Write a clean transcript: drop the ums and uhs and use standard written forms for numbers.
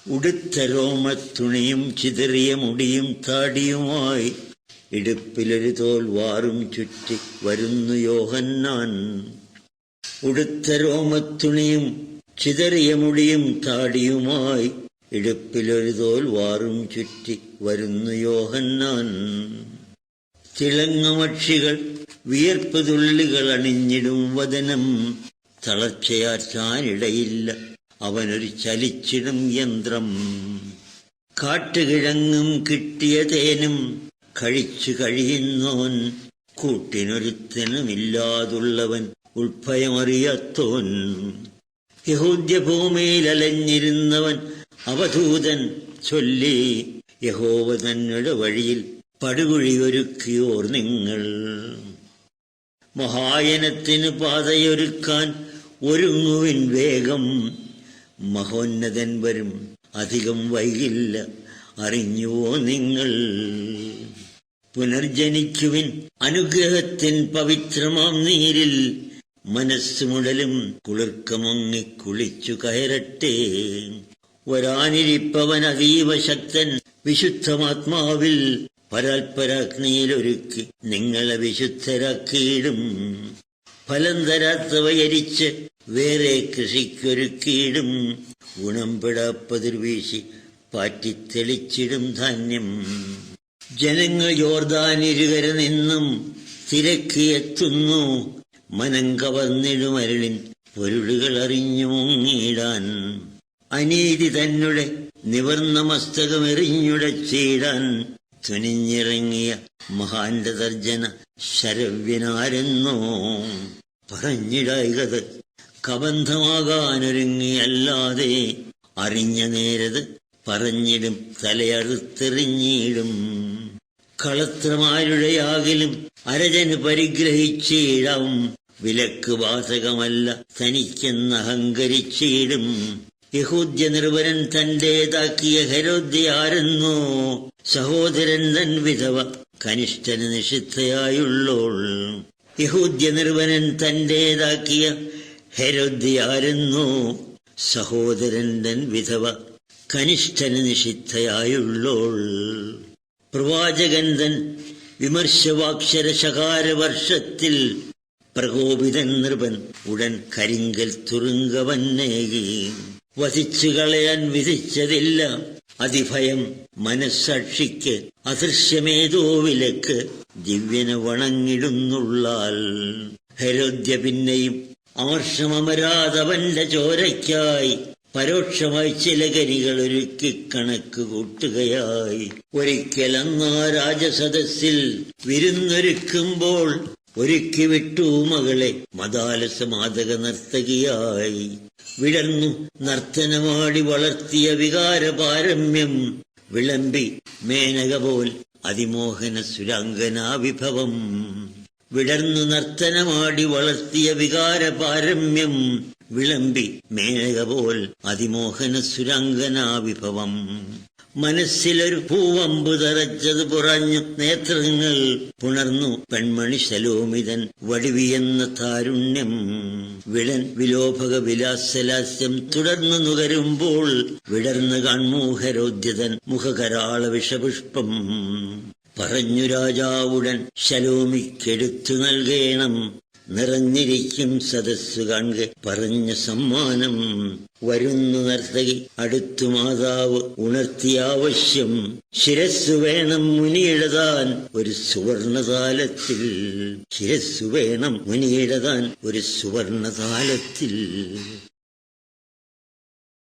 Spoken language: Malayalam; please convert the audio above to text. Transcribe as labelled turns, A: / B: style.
A: ഉടുത്ത രോമത്തുണിയും ചിതറിയ മുടിയും താടിയുമായി ഇടുപ്പിലൊരു തോൽ വാറും ചുറ്റി വരുന്നു യോഹന്നാൻ. ഉടുത്ത രോമത്തുണിയും ചിതറിയ മുടിയും താടിയുമായി ഇടുപ്പിലൊരു തോൽ വാറും ചുറ്റി വരുന്നു യോഹന്നാൻ. തിളങ്ങമക്ഷികൾ വിയർപ്പ് തുള്ളികൾ അണിഞ്ഞിടും വദനം, തളർച്ചയാറ്റാനിടയില്ല അവനൊരു ചലിച്ചിടും യന്ത്രം. കാട്ടുകിഴങ്ങും കിട്ടിയ തേനും കഴിച്ചു കഴിയുന്നോൻ, കൂട്ടിനൊരുത്തനുമില്ലാതുള്ളവൻ ഉൾഭയമറിയാത്തോൻ. യഹൂദ്യഭൂമിയിൽ അലഞ്ഞിരുന്നവൻ അവധൂതൻ ചൊല്ലി, യഹോവ തങ്ങളുടെ വഴിയിൽ പടുകുഴിയൊരുക്കിയോർ നിങ്ങൾ. മഹായനത്തിന് പാതയൊരുക്കാൻ ഒരുങ്ങുവിൻ വേഗം, മഹോന്നതൻ വരും അധികം വൈകില്ല അറിഞ്ഞുവോ നിങ്ങൾ. പുനർജനിക്കുവിൻ അനുഗ്രഹത്തിൻ പവിത്രമാം നീരിൽ, മനസ്സുമുടലും കുളിർക്കമൊങ്ങി കുളിച്ചു കയറട്ടെ. വരാനിരിപ്പവൻ അതീവ ശക്തൻ വിശുദ്ധമാത്മാവിൽ, പരാൽപരാഗ്നിയിലൊരുക്കി നിങ്ങളെ വിശുദ്ധരാക്കിയിടും. ഫലം തരാത്തവയരിച്ച് വേറെ കൃഷിക്കൊരുക്കിയിടും, ഗുണം പെടാപ്പതിർ വീശി പാറ്റിത്തെളിച്ചിടും ധാന്യം. ജനങ്ങൾ യോർദാനിരുകര നിന്നും തിരക്കിയെത്തുന്നു, മനം കവർന്നിടുമരുളിൻ പൊരുളുകൾ അറിഞ്ഞു മുങ്ങിടാൻ. അനീതി തന്നെ നിവർന്ന മസ്തകമെറിഞ്ഞുടച്ചിടാൻ തുനിഞ്ഞിറങ്ങിയ മഹാന്റെ തർജന ശരവ്യനാരെന്നോ. പറഞ്ഞിടായികത് കബന്ധമാകാനൊരുങ്ങിയല്ലാതെ, അറിഞ്ഞ നേരത് പറഞ്ഞിടും തലയറുത്തെറിഞ്ഞിടും. കളത്രമാരുടെയാകിലും അരജന് പരിഗ്രഹിച്ചിടാം, വിലക്ക് ബാധകമല്ല തനിക്കെന്ന് അഹങ്കരിച്ചിടും. യഹൂദ്യ നിർവരൻ തന്റേതാക്കിയ ഹെരോദ്യാരെന്നോ, സഹോദരൻ തൻ വിധവ കനിഷ്ഠന് നിഷിദ്ധയായുള്ളോൾ. യഹൂദ്യ നിർവരൻ തന്റേതാക്കിയ ഹെരോദ്യാരെന്നോ, സഹോദരൻ തൻ വിധവ കനിഷ്ഠന് നിഷിദ്ധയായുള്ളോൾ. പ്രവാചകൻ തൻ വിമർശവാക്ഷര ശകാരവർഷത്തിൽ, പ്രകോപിതൻ നൃപൻ ഉടൻ കരിങ്കൽ തുറുങ്കവന്നേകി. വധിച്ചു കളയാൻ വിധിച്ചതില്ല അതിഭയം മനസ്സാക്ഷിക്ക്, അദൃശ്യമേതോ വിലക്ക് ദിവ്യനെ വണങ്ങിടുന്നുള്ളാൽ. ഹെരോദ്യ പിന്നെയും അമർഷമരാതവന്റെ ചോരയ്ക്കായി പരോക്ഷമായി ചില കരികൾ ഒരുക്കി കണക്ക് കൂട്ടുകയായി. ഒരിക്കലെന്നാ രാജസദസ്സിൽ വിരുന്നൊരുക്കുമ്പോൾ ഒരുക്കി വിട്ടു മകളെ മദാലസമാതക നർത്തകിയായി. വിടർന്നു നർത്തനമാടി വളർത്തിയ വികാരപാരമ്യം, വിളമ്പി മേനക പോൽ അതിമോഹന സുരാംഗനാ വിഭവം. വിടർന്നു നർത്തനമാടി വളർത്തിയ വികാരപാരമ്യം, വിളമ്പി മേനക പോൽ അതിമോഹന സുരാംഗനാ വിഭവം. മനസ്സിലൊരു പൂവമ്പു തറച്ചത് പുറഞ്ഞു നേത്രങ്ങൾ, പുണർന്നു പെൺമണി ശലോമിതൻ വടിവിയെന്ന താരുണ്യം. വിളൻ വിലോഭക വിലാസലാസ്യം തുടർന്നു നുകരുമ്പോൾ, വിടർന്നു കൺമൂഹരോദ്യതൻ മുഖകരാള വിഷപുഷ്പം. പറഞ്ഞു രാജാവുടൻ ശലോമിക്കെടുത്തു നൽകേണം, നിറഞ്ഞിരിക്കും സദസ്സു കാൺകെ പറഞ്ഞ സമ്മാനം. വരുന്നു നർത്തകി അടുത്തു മാതാവ് ഉണർത്തിയാവശ്യം, ശിരസ്സു വേണം മുനിയിടതാൻ ഒരു സുവർണതാലത്തിൽ. ശിരസ്സു വേണം മുനിയിടതാൻ ഒരു സുവർണതാലത്തിൽ.